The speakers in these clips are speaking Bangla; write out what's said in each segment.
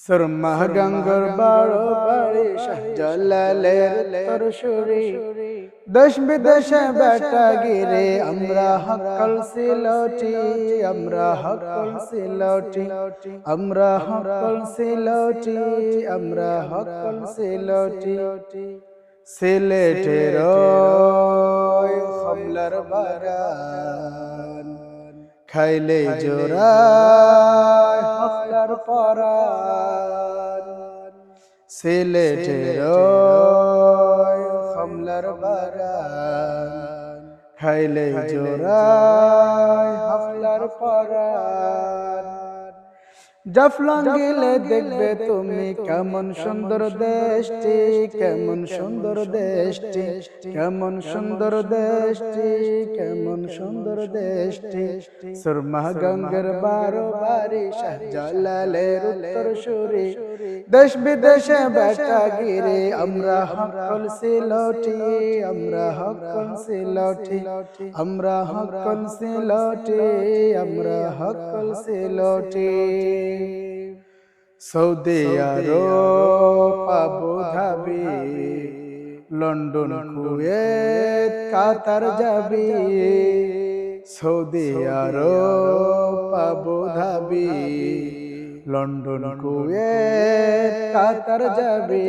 সুরমা গঙ্গর বড় বাড়ি শাহজালালের তরসুরি দেশ বিদেশে বেটা গিরে আমরা হকল সিলটি আমরা হকল সিলটি আমরা হকল সিলটি আমরা হকল সিলটি সিলেটের কমলার বাগান খাইলে জোড়ায় হকলার পরাণ সিলেটের কমলার বাগান খাইলে জোড়ায় হকলার পরাণ জাফলং গেলে দেখবে তুমি কেমন সুন্দর দেশটি কেমন সুন্দর দেশটি কেমন সুন্দর দেশটি কেমন সুন্দর দেশটি সুরমা গঙ্গের বারো বাড়ি শাহজালালের উত্তরসূরি দেশ বিদেশে বেটা গিরে আমরা হকল সিলটি আমরা হকল সিলটি আমরা হকল সিলটি আমরা হকল Sylheti Saudi Arab Abu Dhabi London Kuwait Qatar যাবি Saudi Arab Abu Dhabi London Kuwait Qatar যাবি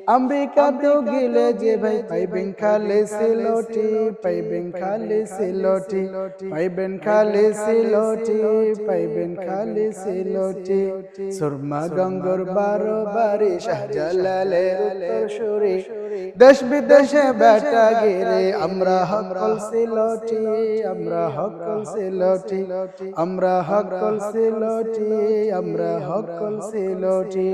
আমেরিকা তো গেলে যে ভাই পাইবেন খালি সিলটি পাইবেন খালি সিলটি পাইবেন খালি সিলটি পাইবেন খালি সিলটি সুরমা গঙ্গর বারো বাড়ি শাহজালালের উত্তরসূরি দেশ বিদেশে বেটা গিরে আমরা হকল সিলটি আমরা হকল সিলটি আমরা হকল সিলটি আমরা হকল সিলটি